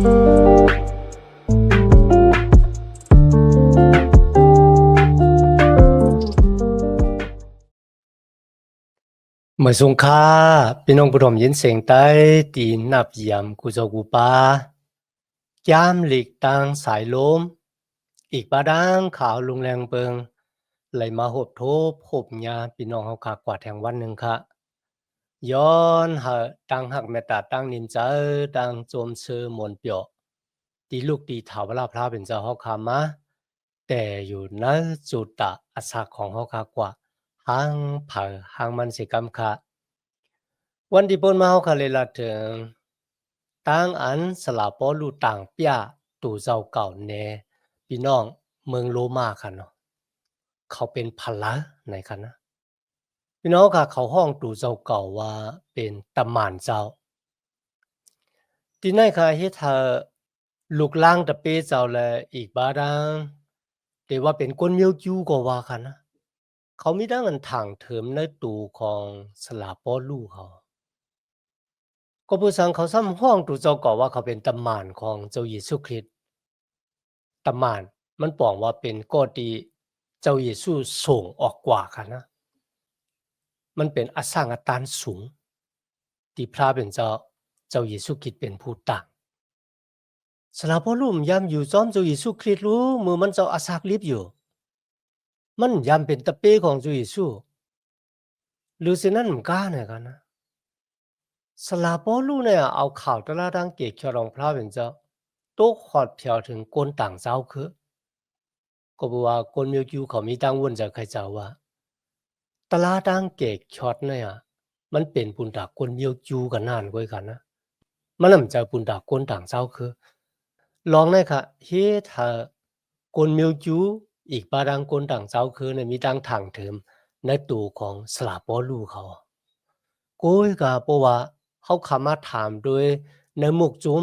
เมื่อสงค่าพี่น้องผู้ชมยินเสียงใต้ตีนับเยี่ยมกูเจ้ากูป้ายามหลีกต่างสายลมอีกบาดังขาวลุงแรงเปิงไหลมาหบโทบหบญาพี่น้องเฮาคากว่าแทงวันหนึ่งค่ะย้อนหาตังหักแม่ตาตั้งนินเจอตังโจมเชือมนเปียวตีลูกตีถาวราพระเป็นเจ้าเฮาคามาแต่อยู่ในจุดตะอาสาของเฮาคากว่าหางเผาหางมันสิกำค่ะวันที่เปิ้นมาเฮาค่ะเลยละถึงตั้งอันสลาปอลูต่างเปียตู่เจ้าเก่าแน่พี่น้องเมืองโรมาค่ะเนาะเขาเป็นพละไหนคะนะพี่น้องค่ะเขาห้องตู่เจ้าเก่าว่าเป็นตำหม่านเจ้าที่ไหนค่ะเฮ็ดให้ลูกล่างตะเปเจ้าและอีกบาดังแต่ว่าเป็นคนเมียวจูก็ว่าค่ะนะเขามีดังอันถังเถิมในตู่ของสลาปอลูเขาก็ผู้สังเขาซ้ำห้องตู่เจ้าเก่าว่าเขาเป็นตำหม่านของเจ้าเยซูคริสต์ตำหม่านมันปองว่าเป็นก็ที่เจ้าเยซูส่งออกกว่าค่ะนะมันเป็นอสร้างอาตานสูงที่พระเป็นเจ้าเยซูคริสต์เป็นผู้ตั้งสลาพ่อลุ่มยามอยู่จอมเจ้าเยซูคริสต์รู้มือมันเจ้าอาสากลิบอยู่มันยามเป็นตะเป้ของเจ้าเยซูหรือสินั้นมันกล้าเนี่ยกันนะสลาพ่อลุ่เนี่ยเอาข่าวตะลาดังเกศรองพระเป็นเจ้าโต๊ะขอดเพียวถึงก้นต่างเจ้าคือก็บอกว่าคนเมียวกิวเขามีตั้งวนจากใครเจ้าว่าตลาดังเกศช็อตเนี่ยมันเป็นปุนตาคนเมียวกิวกันนานกว่ากันนะมันนำจะปุนตาคนต่างเจ้าคือลองได้ค่ะเฮ็ดให้คนเมียวจูอีกบาดังคนต่างเจ้าคือในมีดังถังเถิมในตู่ของสลาปอลูเขาโก้ยก็เพราะว่าเขาคำมาถามโดยในมุกจุม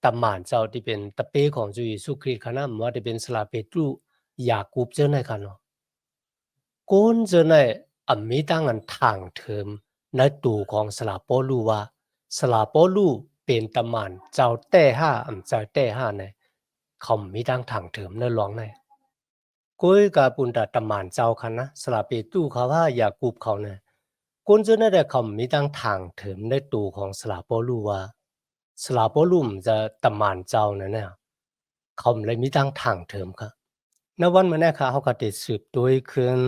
ตำหม่านเจ้าที่เป็นตะเป้ของจุยสุคริสต์ค่ะนะว่าจะเป็นสลาเปตรูยากูบเจ้าไหนค่ะเนาะโกนเจ้าไหนมีดังอันถังเถิมในตู่ของสลาปอลูว่าสลาปอลูเป็นตำหม่านเจ้าแต่ห้าเจ้าแต่ห้าเนี่ยเขามีดังถังเถิมในหลวงในก้อยกาปุนตาตำหม่านเจ้าค่ะนะสลาเปตรูเขาว่ายากูบเขาเนี่ยคนเจ้านั่นแหละเขามีดังถังเถิมในตู่ของสลาปอลูว่าสลาปอลูมจะตำหม่านเจ้าเนี่ยเขาเลยมีดังถังเถิมค่ะในวันมื้อนี้ค่ะเขาก็ได้สืบโดยคืน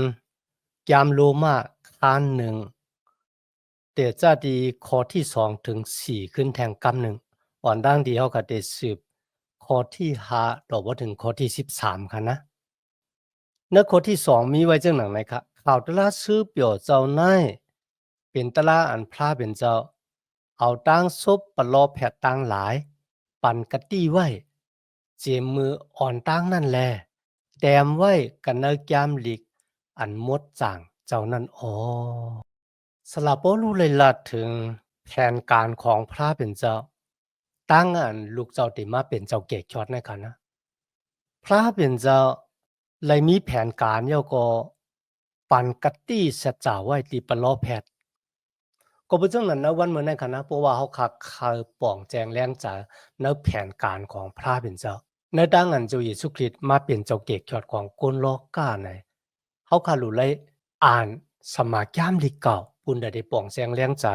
ยามโลมาคานหนึ่งแต่จะดีข้อที่2ถึง4ขึ้นแทงกำหนึ่งอ่อนดังที่เขาก็ได้สืบข้อที่5ต่อว่าถึงข้อที่13ค่ะนะในข้อที่2มีไว้จังหนังไหนคะข่าวตลาซื้อเปี่ยวเจ้านายเป็นตลาอันพระเป็นเจ้าเอาตั้งซบปะลอแผดตั้งหลายปั่นกะตี้ไว้เจมมืออ่อนตั้งนั่นแลแต้มไว้กันเนกยามหลีกอันมดจ่างเจ้านั่นอ๋อสลับบ่รู้เลยล่ะถึงแผนการของพระเป็นเจ้าตั้งอันลูกเจ้าติมาเป็นเจ้าเกกชอดในค่ะนะพระเป็นเจ้าเลยมีแผนการเยาก็ปั่นกะตี้สะจ่าไว้ที่ปะลอแพทย์ก็บ่จังนั้นนะวันมื้อนั้นค่ะนะเพราะว่าเขาคักเขาป้องแจงแรงใจในแผนการของพระเป็นเจ้าในดังอันเจ้าเยซูคริสต์มาเป็นเจ้าเกกชอดของคนโลกาในเขาคารู้เลยอ่านสมาคยามลิเก่าปุณได้ป้องแจงแรงใจ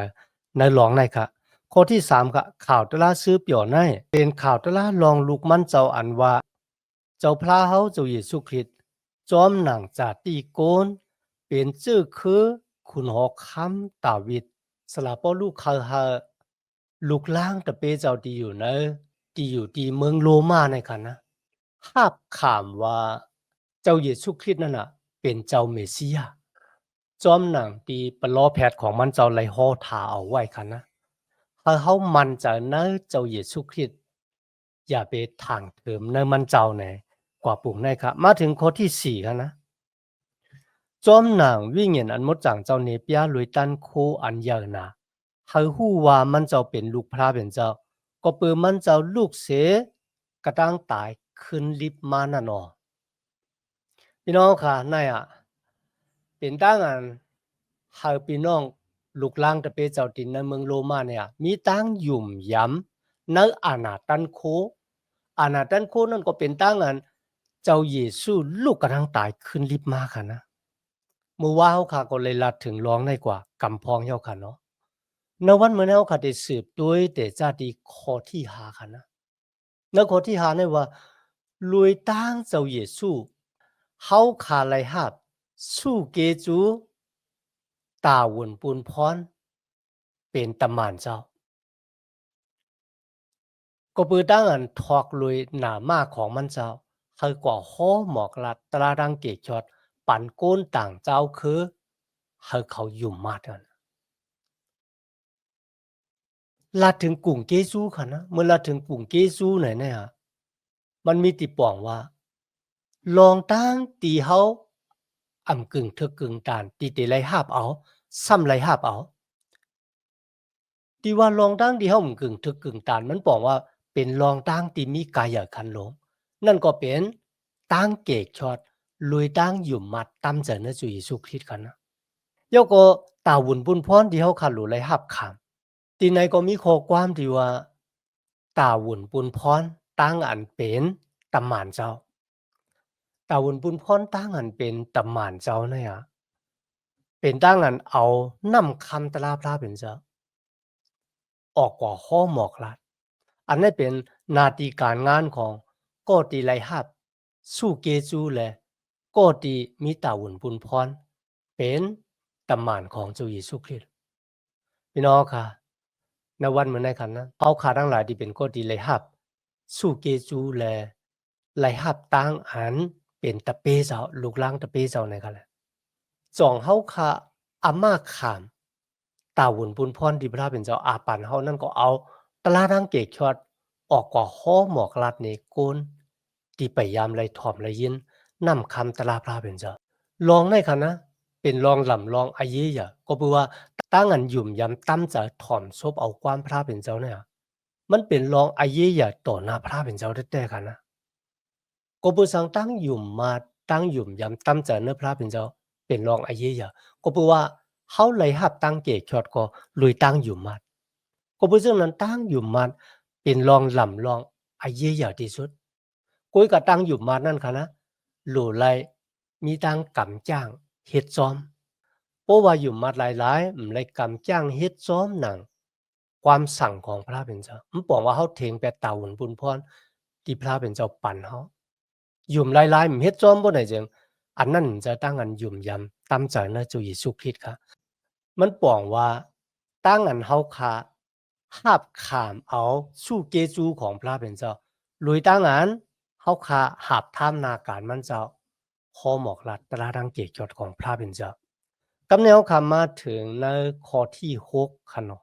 ในหลองในค่ะข้อที่3ค่ะข่าวตะลาซื้อเปี่ยวในเป็นข่าวตะลาลองลูกมันเจ้าอันว่าเจ้าพระเฮาเจ้าเยซูคริสต์จอมหนังจาติโกนเป็นชื่อคือคุณหอกคำดาวิดสลาปอลูกเขาหาลูกล่างตะเปเจ้าที่อยู่ในที่อยู่ที่เมืองโรมาในค่ะนะหาบขามว่าเจ้าเยซูคริสต์นั่นน่ะเป็นเจ้าเมสสิยาจอมหนังที่ปะล้อแพทย์ของมันเจ้าไหลห่อทาเอาไว้ค่ะนะถ้าเฮามั่นใจในเจ้าเยซูคริสต์อย่าไปทางเถิมในมันเจ้าแหน่กว่าปุ่งได้ครับมาถึงข้อที่4ค่ะนะจอมหนังวิญญาณอันมดจังเจ้าเนเปียลุยตันโคอันเยอะนะเฮาฮู้ว่ามันเจ้าเป็นลูกพระเป็นเจ้าก็เปิมันเจ้าลูกเสกระตั้งตายขึ้นลิบมานั่นอพี่น้องค่ะในเป็นตั้งอันเฮาพี่น้องลูกหลางตะเปเจ้าตินในเมืองโรมาเนี่ยมีตั้งยุ่มย้ำในอาณาตันโค อันนั้นด้านโค้นั่นก็เป็นตั้งอันเจ้าเยซูลูกกระทั่งตายขึ้นลิบมาค่ะนะเมื่อว่าเฮาค่ะก็เลยลัดถึงร้องได้กว่ากำพองเฮาค่ะเนาะในวันมื้อนี้เฮาค่ะได้สืบด้วยแต่จาติข้อที่5ค่ะนะในข้อที่5นี่ว่าลุยตั้งเจ้าเยซูเฮาค่ะไลฮับสู้เกจูตาวุ่นปุนพรเป็นตะหมานเจ้าก็ปือตั้งอันทอกลุยหน้ามาของมันเจ้าคือกว่าโฮหมอกลัดตราดังเกจอดปั่นโกนต่างเจ้าคือให้เขายุ่มมาดกันลาถึงกรุงเกซูค่ะนะเมื่อลาถึงกรุงเกซูไหนเนี่ยมันมีติป่องว่าลองตั้งตีเฮาอำกึ่งเถอๆกึ่งตานตีไลหาบเอาซ้ำไลหาบเอาที่ว่าลองตั้งที่เฮาอำกึ่งเถอๆกึ่งตานมันบอกว่าเป็นลองตั้งที่มีกายคันหลงนั่นก็เป็นตั้งเกกชอดลุยตั้งหยุ่มมัดตำเจอเนจุเยซูคริสต์กันนะยกก็ตาวุ่นบุญพรที่เฮาคันหลูไลหาบขามที่ไหนก็มีข้อความที่ว่าตาวุ่นปุนพรตั้งอันเป็นตำหมานเจ้าตาวุ่นปุนพรตั้งอันเป็นตำหมานเจ้าเนี่ยเป็นตั้งอันเอานำคำตะลาพระเป็นเจ้าออกกว่าข้อหมอกลัดอันนี้เป็นหนาทีการงานของก็ตีไลหับสู้เกจูและก็ตีมีตาวุ่นปุนพรเป็นตำหมานของเจ้าเยซูคริสต์พี่น้องค่ะในวันเหมือนในคันนะเอาขาทั้งหลายที่เป็นก็ตีไลหับสู้เกจูและไลหับตั้งอันเป็นตะเปเจ้าลูกล่างตะเปเจ้าในกันแหละจ่องเฮาค่ะอามาขามตาวุ่นปุนพรที่พระเป็นเจ้าอาปันเฮานั่นก็เอาตะลาดังเกกชอดออกกว่าข้อหมอกลัดในก้นที่พยายามไล่ถ่อมไล่ยินนำคำตะลาพระเป็นเจ้าลองในคันนะเป็นลองลำลองอาเยยะก็แปลว่าตั้งอันหยุ่มยำตั้มจะถ่อมซบเอาความพระเป็นเจ้าเนี่ยมันเป็นลองอาเยยะต่อหน้าพระเป็นเจ้าแท้ๆกันนะก็บ่สังตั้งหยุ่มมาตั้งหยุ่มยำตั้มจะเนื้อพระเป็นเจ้าเป็นรองอาเยยะก็แปลว่าเฮาไล่หับตั้งเกกชอดก็ลุยตั้งหยุ่มมาก็บ่ซึ่งนั้นตั้งหยุ่มมาเป็นรองลำรองอาเยยะที่สุดกุยก็ตั้งหยุ่มมานั่นค่ะนะหลู่ไลมีตั้งกำจ้างเฮ็ดซ้อมเพราะว่าหยุ่มมาหลายๆไลกำจ้างเฮ็ดซ้อมหนังความสั่งของพระเป็นเจ้ามันบอกว่าเฮาเถงแปดตาหุ่นบุญพรที่พระเป็นเจ้าปั่นเฮายุ่มหลายๆเฮ็ดซ้อมบ่ได้จังอันนั้นจะตั้งอันยุ่มยำตามใจนะเจ้าเยซูคริสต์ค่ะมันป้องว่าตั้งอันเฮาค่ะหาบขามเอาสู่เกจูของพระเป็นเจ้าลุยตั้งอันเฮาค่ะหาบท่ามนาการมันเจ้าข้อหมอกลัดตราดังเกกยอดของพระเป็นเจ้ากำแนวคำมาถึงในข้อที่6ค่ะเนาะ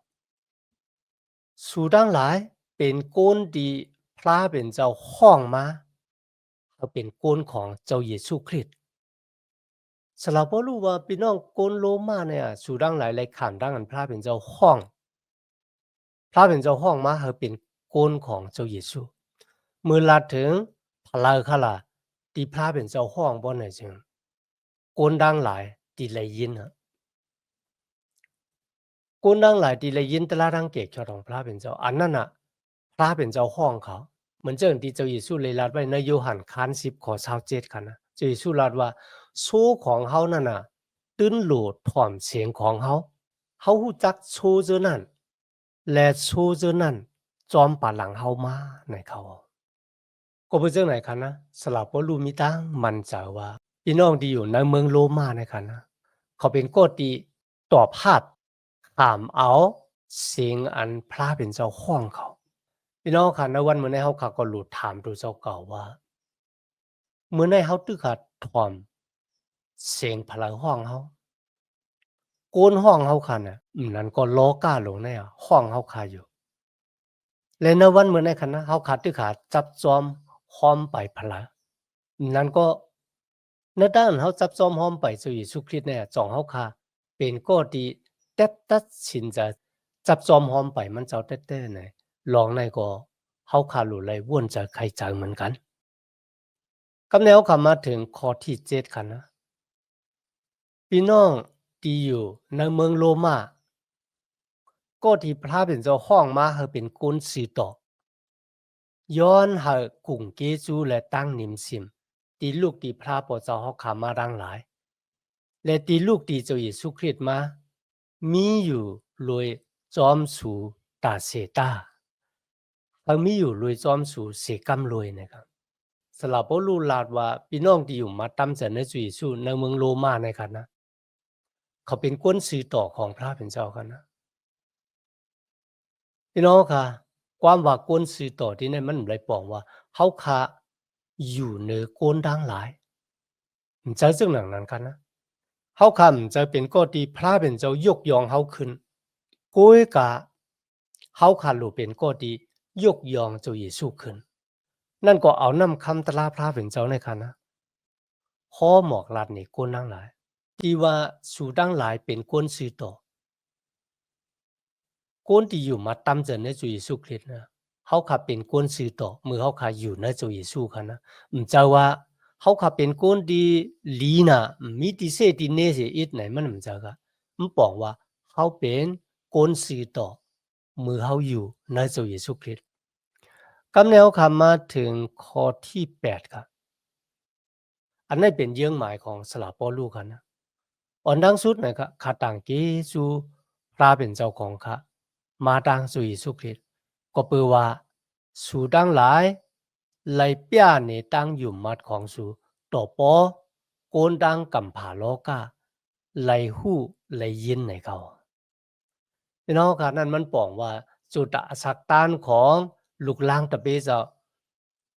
สู่ดังหลายเป็นก้นที่พระเป็นเจ้าห้องมาเขาเป็นก้นของเจ้าเยซูคริสต์สำหรับบ่รู้ว่าพี่น้องก้นโรมาเนี่ยสู่ดังหลายๆขามดังอันพระเป็นเจ้าห้องพระเป็นเจ้าห้องมาเขาเป็นก้นของเจ้าเยซูเมื่อลาถึงพลาค่ะล่ะที่พระเป็นเจ้าห้องบ่ไหนจึงก้นดังหลายที่ได้ยินฮะ กูนั่งหลายทีเลยยินตลาดังเกกชอของพระเป็นเจ้าอันนั้นน่ะพระเป็นเจ้าห้องเขาเหมือนเจ้าที่เจ้าเยซูเลยรัดไว้ในโยหันคาน10ข้อ27ค่ะนะเจ้าเยซูรัดว่าโชของเฮานั่นน่ะตื้นโหลดถ่อมเสียงของเฮาเฮาฮู้จักโชเจอนั้นและโชเจอนั้นจอมป่าหลังเฮามาในเขาก็บ่จังไหนคะนะสลับบ่รู้มีตังมั่นใจว่าพี่น้องที่อยู่ในเมืองโรมานะคะนะเขาเป็นโกติตอบรับ ถามเอาสิ่งอันพระเป็นเจ้าของเขาพี่น้องค่ะในวันมื้อนี้เฮาก็หลุดถามตัวเจ้าเก่าว่ามื้อนี้เฮาตึกถ่อมเสียงพลังห้องเฮาโกนห้องเฮาค่ะน่ะนั่นก็โลกาลงในห้องเฮาค่ะอยู่และในวันมื้อนี้ค่ะนะเฮาตึกจับจอมหอมไปพละนั่นก็ในด้านเฮาจับจอมหอมไปสู่เยซูคริสต์เนี่ยจองเฮาค่ะเป็นก็ที่แต่ตัดสินจะจับจอมหอมไปมันเจ้าแต้ๆไหนลองในก็เฮาค่ะรู้เลยว่นจะใครจังเหมือนกันกำแนวเข้ามาถึงข้อที่7ค่ะนะพี่น้องที่อยู่ในเมืองโรมาก็ที่พระเป็นเจ้าห้องมาให้เป็นกุนสีต่อ ย้อนหากุ่งเกจูและตั้งนิมสิมตีลูกตีพระปอเจ้าเฮาขามาดังหลายและตีลูกตีเจ้าเยซูคริสต์มามีอยู่รวยจอมสูตาเสตาเขามีอยู่รวยจอมสูเสกำรวยนะครับสลับบ่รู้ลาดว่าพี่น้องที่อยู่มาตำจันในจุเยซูในเมืองโรมานะครับนะเขาเป็นก้นสื่อต่อของพระเป็นเจ้ากันนะพี่น้องค่ะความว่าก้นสื่อต่อที่นั่นมันเลยบอกว่าเฮาค่ะอยู่เหนือก้นดังหลายมันจะซึ่งหนังนั้นกันนะเฮาค่ะมันจะเป็นก็ที่พระเป็นเจ้ายกยองเฮาขึ้นก้อยกะเฮาค่ะรู้เป็นก็ที่ยกยองเจ้าเยซูขึ้นนั่นก็เอานำคำตราพระเป็นเจ้าในค่ะนะพอหมอกลัดนี่ก้นดังหลายที่ว่าสู่ดังหลายเป็นก้นสื่อต่อก้นที่อยู่มาตำจันในจุเยซูคริสต์นะเฮาค่ะเป็นก้นสื่อต่อเมื่อเฮาค่ะอยู่ในจุเยซูค่ะนะมันจะว่าเฮาค่ะเป็นก้นที่ลีนะมีที่เสที่เนเสอีกไหนมันมันจะก็มันบอกว่าเฮาเป็นก้นสื่อต่อเมื่อเฮาอยู่ในจุเยซูคริสต์กำแนวค่ะมาถึงข้อที่8ครับอันนั้นเป็นเยื่องหมายของสลาปอลูค่ะนะอ่อนดังสุดนะครับข้าต่างเกซูพระเป็นเจ้าของข้ามาดังสู่เยซูคริสต์ก็เปลว่าสู่ดังหลายไลเปียในตั้งอยู่มัดของสู่ต่อปอโกนดังกำผาโลกาไลหู้ไลยินในเขาพี่น้องครับนั่นมันปองว่าจุดสักตานของลูกล่างตะเบเจ้า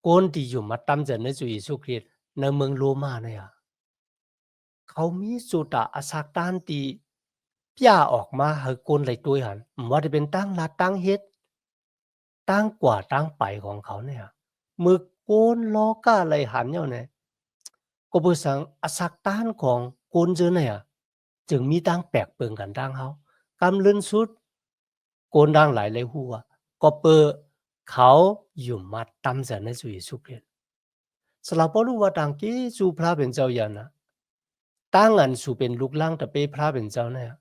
โกนที่อยู่มาตำเจนในสู่เยซูคริสต์ในเมืองโรมาเนี่ยเขามีสุดอาศักตานตีย่าออกมาให้คนไหลตัวหันว่าจะเป็นตั้งลัดตั้งเฮ็ดตั้งกว่าตั้งไปของเขาเนี่ยมือโกนล้อกาไหลหันเนี่ยก็เพื่อสังอาศักตานของโกนเจอเนี่ยจึงมีตั้งแปลกเปิงกันตั้งเขากำเลื่นสุดโกนดังหลายเลยหัวก็เปิดเขาอยู่มาตำเสนในสุยสุเกตสลับพอรู้ว่าต่างกี้สู่พระเป็นเจ้ายันนะตั้งอันสู่เป็นลูกล่างแต่เป็นพระเป็นเจ้าเนี่ย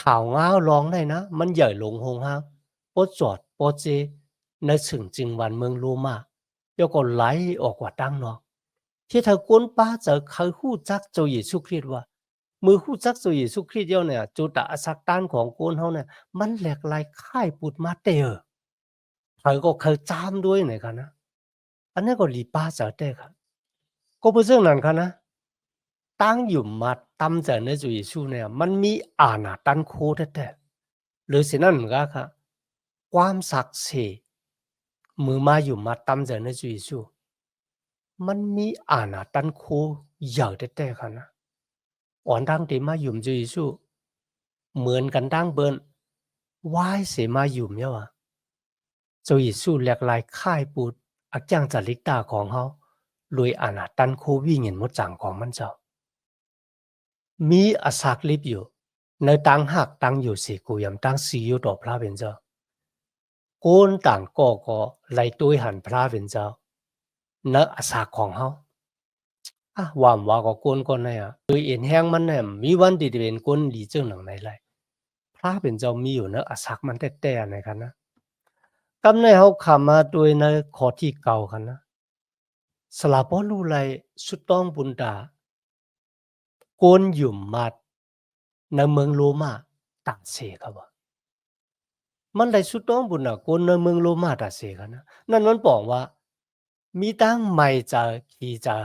ข่าวง้าวร้องได้นะมันใหญ่หลงหงห้างปอจอดปอเจในสึงจึงวันเมืองโรมาแล้วก็ไหลออกกว่าตั้งนอกที่เธอกวนป้าจะเคยหู้จักเจ้าเยซูคริสต์ว่ามือหู้จักเจ้าเยซูคริสต์เนี่ยจุดอาศักตานของโกนเขาเนี่ยมันแหลกลายค่ายปุดมาเตอเขาก็เคยจามด้วยเนี่ยกันนะอันนี้ก็ลีป้าจะได้ครับก็เป็นเรื่องนั้นครับนะตั้งอยู่มาตำใจในจุยชูเนี่ยมันมีอาณาตันโคแต่หรือสิ่งนั้นเหมือนกันครับความศักดิ์สิทธิ์มือมาอยู่มาตำใจในจุยชูมันมีอาณาตันโคใหญ่แต่ครับนะอ่อนดังที่มาอยู่จุยชูเหมือนกันดังเบิ้นวายเสมาอยู่เนี่ยวะจุยชูแหลกลายค่ายปูดอักจังจริกตาของเขาลุยอาณาตันโควิ่งเห็นมดจังของมันเจ้ามีอาศักลิบอยู่ในตั้งหักตั้งอยู่สิกูยำตั้งสีอยู่ต่อพระเป็นเจ้าโกนต่างก็ไล่ตัวหันพระเป็นเจ้าในอาศักของเขาว่าก็โกนก่อนเนี่ยโดยเอ็นแห้งมันเนี่ยมีวันที่เป็นโกนดีเจ้าหนังในไรพระเป็นเจ้ามีอยู่ในอาศักมันแต่ๆนะครับนะกำในเขาขามาโดยในข้อที่เก่ากันนะสลับพอรู้ไรสุดต้องบุญตาโกนหยุ่มมัดในเมืองโรมาตัดเสครับว่ามันได้สุดต้องบุญนะโกนในเมืองโรมาตัดเสกันนะนั่นมันบอกว่ามีตั้งไม่จะขี่จะ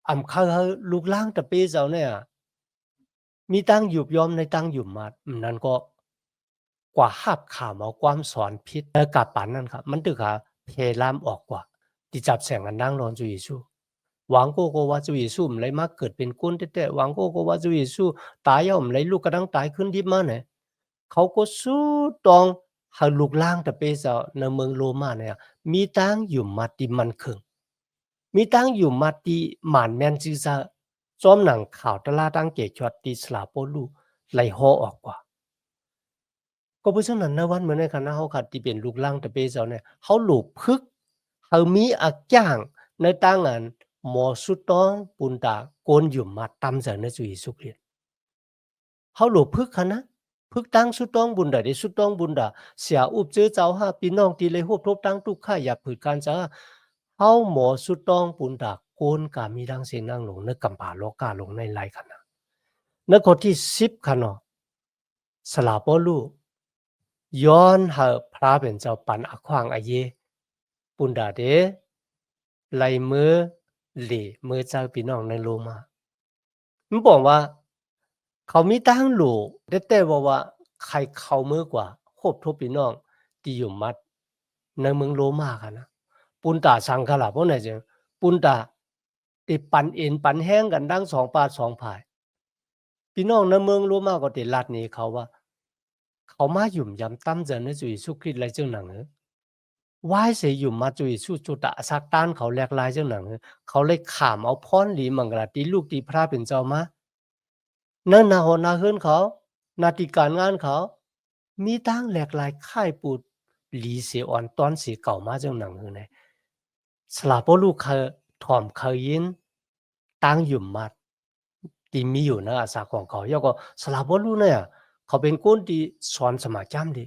อำเขาลูกล่างตะเปเจ้าเนี่ยมีตั้งหยุบยอมในตั้งหยุบมัดนั่นก็กว่าหับข่าวมาความสอนพิษกับปันนั่นครับมันตึกหาเพลามออกกว่าที่จับแสงกันดังรอนจุยชูหวังโกว่าจุยชูมันเลยมาเกิดเป็นก้นแต่หวังโกว่าจุยชูตายย่อมเลยลูกกระดังตายขึ้นที่มาเนี่ยเขาก็สู้ตองหาลูกล่างแต่เปเจ้าในเมืองโรมาเนี่ยมีตั้งอยู่มาติมันคงมีตั้งอยู่มาติหมานแมนจือจะจอมหนังข่าวตลาตั้งเกจอดตีสลาโปลูไหลหอออกกว่าก็เพราะฉะนั้นในวันเหมือนในคณะเขาขัดที่เป็นลูกล่างแต่เปเจ้าเนี่ยเขาหลูกพึกเขามีอักจ้างในตั้งงานหมอสุดต้องปุนตาโกนอยู่มาตำจากในจุยสุคริตเขาหลูกพึกคะนะ พึกตั้งสุดต้องบุญดาได้สุดต้องบุญดาเสียอุบเจอเจ้าหาพี่น้องที่เลยฮบทบตั้งทุกข้าอย่าผืดการจ้าเฮาหมอสุดต้องบุญดาโกนกามีดังเสียงนั่งลงนึกกำปาโลกาลงในไลขนาดนึกคนที่10ขนาดสลาปอลูย้อนหาพระเป็นเจ้าปันอควางอาเยบุญดาเดไลมือเหล่มือเจ้าพี่น้องในโลมามันบอกว่าเขามีตั้งหลูแต่ว่าใครเขามือกว่าครบทุกพี่น้องที่อยู่มัดในเมืองโรมากันนะปุนตาสังขละพวกไหนจึงปุนตาติปันเอ็นปันแห้งกันดังสองปาดสองผายพี่น้องในเมืองโรมาก็ติลัดนี้เขาว่าเขามาหยุ่มยำตั้มเจนในจุยสุคริตไรจึงหนังว่ายเสียหยุ่มมาจุยสุจุตะสักต้านเขาแหลกลายจึงหนังเขาเลยขามเอาพรหลีมังกรตีลูกตีพระเป็นเจ้ามาเนิ่นนาหนาเฮือนเขานาติการงานเขามีตั้งแหลกลายค่ายปูดหลีเสียอ่อนตอนเสียเก่ามาจังหนังคือไงสลาปลูกเขาถ่อมเขายินตั้งหยุ่มมัดที่มีอยู่ในอาสาของเขาแล้วก็สลาปลูเนี่ยเขาเป็นคนที่สอนสมาจามดี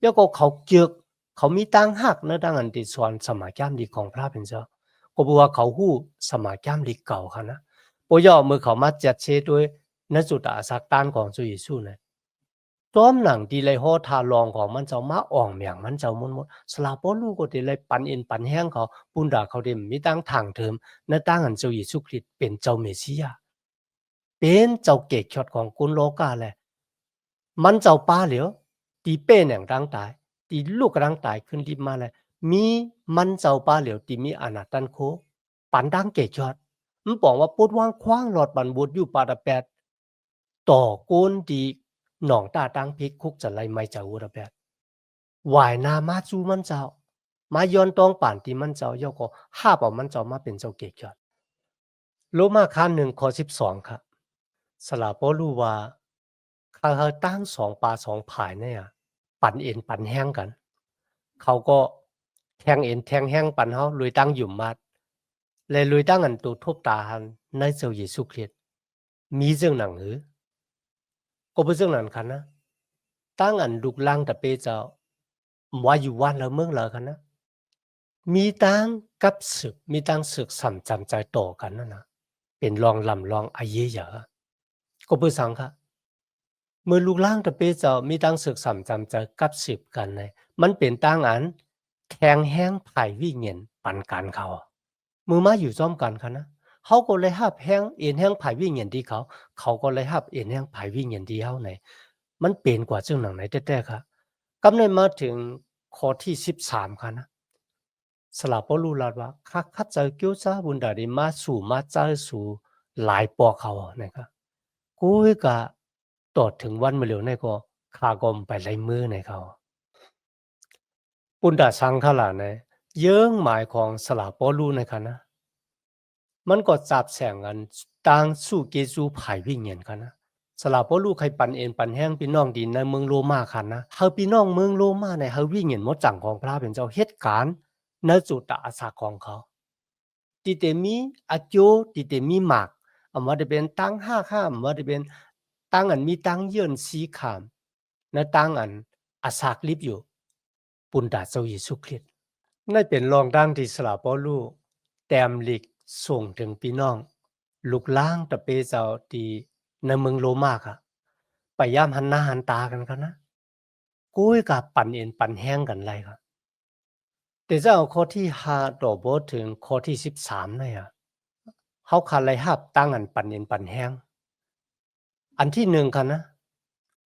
แล้วก็เขาเกือกเขามีตั้งหักในดังอันที่สอนสมาจามดีของพระเป็นเจ้าก็บอกว่าเขาหู้สมาจามดีเก่าค่ะนะปย่อมือเขามาจัดเชด้วยนจุดอาสักต้านของจุยสู้เนี่ยต้อมหนังดีเลยโหทาลองของมันเจ้ามาอ่องเมียงมันเจ้ามุนสลาปอลูก็ดีเลยปันเอ็นปันแห้งเขาปุนดาเขาเดมมีตั้งทางเทิมในตั้งอันเจ้าเยซูคริสต์เป็นเจ้าเมสสิยาเป็นเจ้าเกศชดของกุนโลกาแหละมันเจ้าป้าเหลียวตีเป้แหน่งร่างตายตีลูกร่างตายขึ้นรีบมาเลยมีมันเจ้าป้าเหลียวตีมีอนาตันโคปันดังเกศชดมันบอกว่าปุดว่างคว้างหลอดบันบุดอยู่ปาดแปดต่อโกนดีหนองตาตั้งพิกคุกจะไล่ไม่เจ้าอุระแปดวายนามาจูมันเจ้ามาย้อนตองป่านที่มันเจ้าย่อก็ห้าบเอามันเจ้ามาเป็นเจ้าเกศชดโลมาคัน1ข้อ12ครับสลาปอลูว่าเขาตั้ง2ปา2ผายเนี่ยปั่นเอ็นปั่นแห้งกันเขาก็แทงเอ็นแทงแห้งปั่นเฮาลุยตั้งหยุ่มมัดเลยลุยตั้งอันตูทบตาหันในเจ้าเยซูคริสต์มีเรื่องหนังก็เป็นเรื่องนั้นคันนะตั้งอันลุกล่างแต่เปเจ้าว่าอยู่วันละเมืองละคันนะมีตั้งกับศึกมีตั้งศึกสัมจำใจต่อกันนั่นนะเป็นรองลำรองอาเยเยอะก็เป็นสังค่ะเมื่อลูกล่างตะเปเจ้ามีตั้งศึกสัมจำใจกับสืบกันเลยมันเป็นตั้งอันแทงแห้งไผ่วิ่งเงินปันกันเขามือมาอยู่ซ้อมกันค่ะนะเขาก็เลยหับแห้งเอ็นแห้งไผ่วิ่งเงินที่เขาก็เลยหับเอ็นแห้งไผ่วิ่งเงินที่เขาไหนมันเป็นกว่าเจ้าหนังไหนแต่ค่ะกำเนิดมาถึงข้อที่13ค่ะนะสลาปอลูลาดว่าคัดเจอเกียวซาบุญดาดิมาสู่มาเจอสู่หลายปอเขานะครับกูก็ต่อถึงวันมาเร็วในก็ขากอมไปไล่มือในเขาปุนดาสังขลาในเยิ้งหมายของสลาปอลูในค่ะนะมันก็จับแสงกันต่างสู้เกซูไผ่วิ่งเงินค่ะนะสลาปอลูใครปันเอ็นปันแห้งพี่น้องดินในเมืองโรมาค่ะนะเฮาพี่น้องเมืองโรมาในเฮาวิ่งเงินหมดจังของพระเป็นเจ้าเหตุการณ์ในจุดตาอาสาของเขาติเตมีอาโจติเตมีหมากว่าจะเป็นตั้ง5ข้ามว่าจะเป็นตั้งอันมีตั้งเยื่นสีขามและตั้งอันอาสากลิบอยู่ปุนดาเจ้าเยซูคริสต์นั่นเป็นรองดังที่สลาปอลูแต้มลิกส่งถึงพี่น้องลูกล่างตะเปเจ้าที่ในเมืองโรมาค่ะพยายามหันหน้าหันตากันครับนะกุ้ยกับปั่นเอ็นปั่นแห้งกันไรครับแต่เจ้าข้อที่5ต่อบทถึงข้อที่13เนี่ยเขาขาดไรหับตั้งอันปั่นเอ็นปั่นแห้งอันที่1ค่ะนะ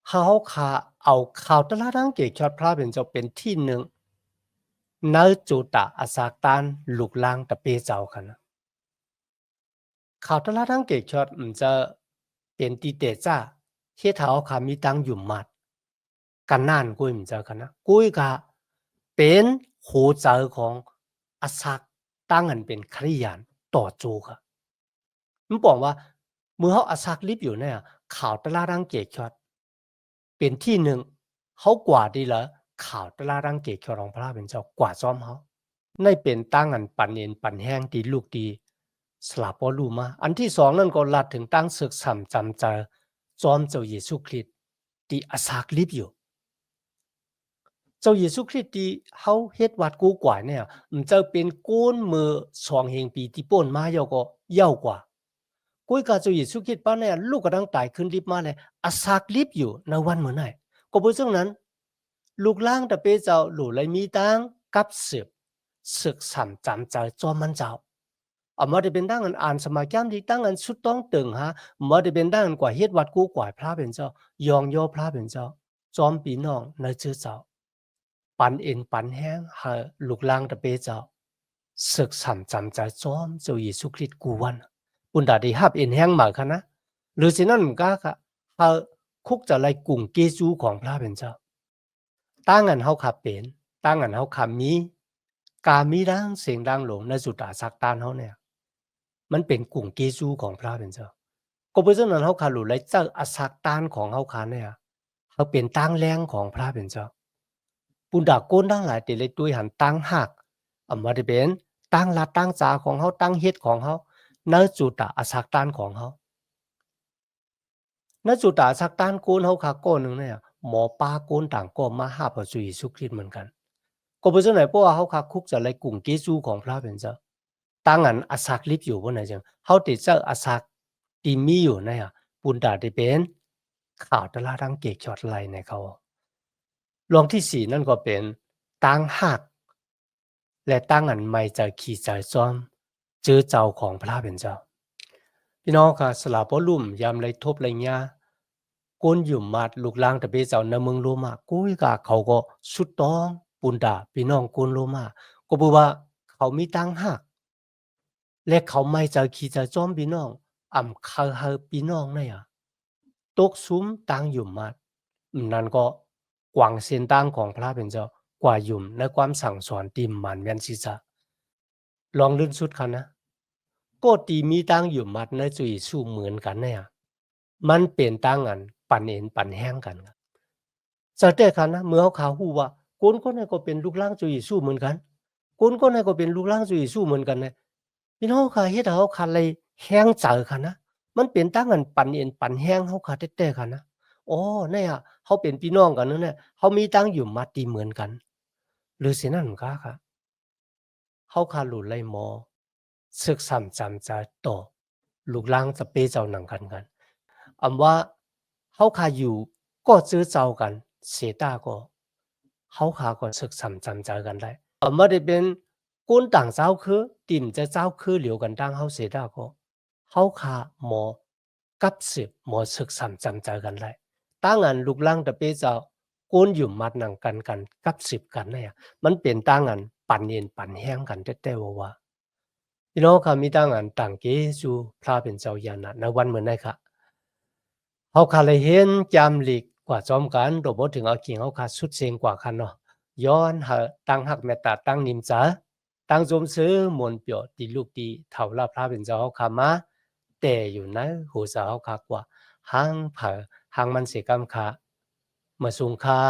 เขาขาเอาข่าวตลาดังเกชอดพระเป็นเจ้าเป็นที่1ในจุตะอาสากตานลูกล่างตะเปเจ้าค่ะนะข่าวตลาดังเกชอดมันจะเป็นตีเตจ้าเฮ็ดให้เขาขามีตังอยู่มัดกันนานกุ้ยมันจะค่ะนะกุ้ยก็เป็นโหเจอของอาสากตั้งอันเป็นคริยานต่อจูค่ะมันบอกว่าเมื่อเขาอาสากลิบอยู่เนี่ยข่าวตลาดังเกชอดเป็นที่1เขากว่าดีละข่าวตลาดังเกชอดของพระเป็นเจ้ากว่าซ้อมเขาในเป็นตั้งอันปันเอ็นปันแห้งดีลูกดีสลาปอลูมาอันที่2นั่นก็ลัดถึงตั้งศึกสัมจำเจอจอมเจ้าเยซูคริสต์ ที่อาศักลิบอยู่เจ้าเยซูคริสต์ที่เฮาเฮ็ดวัดกูกว่าเนี่ยมันจะเป็นก้นมือ2,000 ปีที่ป่นมาก็ยาวกว่ากุยกาเจ้าเยซูคริสต์ป้าเนี่ยลูกกระดังตายขึ้นลิบมาเลยอาศักลิบอยู่ในวันเมื่อไหร่ก็เพราะฉะนั้นลูกล่างตะเปเจ้าหลู่เลยมีตังกับสืบศึกสามจำใจจอมมันเจ้ามาได้เป็นดังอ่านสมาแก้มที่ตั้งอันสุดต้องตึงฮะมาได้เป็นดังกว่าเฮ็ดวัดกูกว่าพระเป็นเจ้ายองโยพระเป็นเจ้าจอมปีน้องในชื่อเจ้าปันเอ็นปันแห้งหาลูกล่างตะเปเจ้าศึกสามจำใจจอมเจ้าเยซูคริสต์กูวันปุณดาได้ฮับเอ็นแห้งมาคะนะหรือสินั่นมันก็ค่ะเฮาคุกจะไล่กุ่งเกจูของพระเป็นเจ้าตั้งอันเฮาขับเป็นตั้งอันเฮาขับมีกามีดังเสียงดังหลงในสุดาสักตานเฮาเนี่ยมันเป็นกุ่งเกจูของพระเป็นเจ้าก็เพราะฉะนั้นเฮาขาหลุดไล่เจ้าอสักตานของเฮาขาเนี่ยเฮาเป็นตั้งแรงของพระเป็นเจ้าปุณดาโกนทั้งหลายแต่เลยด้วยหันตั้งหักมาได้เป็นตั้งละตั้งจาของเฮาตั้งเฮ็ดของเฮาในจุดาอสักตานของเฮาณจุดาสักตานโกนเฮาขาโกนนึงเนี่ยหมอปลาโกนต่างก็มาหาพระเยซูคริสต์เหมือนกันก็เพราะฉะนั้นเพราะว่าเฮาขาคุกจะไล่กุ่งเกจูของพระเป็นเจ้าตั้งอันอสักลิบอยู่บ่ไหนจังเฮาติเจ้าอสักที่มีอยู่เนี่ยปุณดาได้เป็นข่าวตลาดังเกกชอดไหลในเขารองที่4นั่นก็เป็นตั้งหักและตั้งอันไม่ใจขี่ใจซ้อมเจอเจ้าของพระเป็นเจ้าพี่น้องค่ะสลาบ่ลุ่มยามไรทบไรญาก้นอยู่มาดลูกลางตะเปเจ้าในเมืองโรมากุ้ยกะเขาก็สุดต้องปุนดาพี่น้องก้นโรมาก็บอกว่าเขามีตั้งหักและเขาไม่ใจขี่ใจซ้อมพี่น้องเขาเฮาพี่น้องเนี่ยตกซุ้มตั้งอยู่มาดนั่นก็กวางเส้นตั้งของพระเป็นเจ้ากว่ายุ่มในความสั่งสอนติมมันแม่นสิจะลองลื่นสุดคันนะก็ตีมีตั้งอยู่มัดในจุยสู้เหมือนกันเนี่ยมันเป็นตั้งอันปั่นเอ็นปั่นแห้งกันครับจากแต่คันนะเมื่อเขาข่าวฮู้ว่าคนนั้นก็เป็นลูกหลานจุยสู้เหมือนกันคนนั้นก็เป็นลูกหลานจุยสู้เหมือนกันเนี่ยพี่น้องค่ะเฮ็ดให้เฮาคันเลยแห้งใจคันนะมันเป็นตั้งอันปั่นเอ็นปั่นแห้งเฮาค่ะแต่ๆคันนะอ๋อเนี่ยเฮาเป็นพี่น้องกันนั่นแหละเฮามีตั้งอยู่มัดที่เหมือนกันหรือสินั่นก็ค่ะเฮาค่ะรู้เลยหมอศึกษาจำใจต่อลูกหลานจะเปเจ้าหนังกันว่าเฮาค่ะอยู่ก็เจอเจ้ากันเสียตาก็เฮาค่ะก็ศึกษาจำใจกันได้ไม่ได้เป็นก้นต่างเจ้าคือติ่มจะเจ้าคือเหลียวกันตั้งเฮาเสียตาก็เฮาค่ะหมอกับสืบหมอศึกษาจำใจกันได้ตั้งอันลูกหลานจะเปเจ้าก้นอยู่มัดหนังกันกับสืบกันเนี่ยมันเป็นตั้งอันปั่นเย็นปั่นแห้งกันแต่ว่าพี่น้องค่ะมีตั้งอันต่างเกจูพระเป็นเจ้าญาณในวันเหมือนได้ค่ะเฮาค่ะเลยเห็นจำหลีกกว่าจอมกันโดบ่ถึงเอากิ่งเฮาค่ะสุดเสียงกว่าคันเนาะย้อนหาตั้งหักเมตตาตั้งนิมจาตั้งจมซื้อมนต์เปียวติลูกดีเท่าลาพระเป็นเจ้าเฮาค่ะมาแต่อยู่ในหูสาเฮาค่ะกว่าหังเผอหังมันเสกำค่ะมาสูงค่า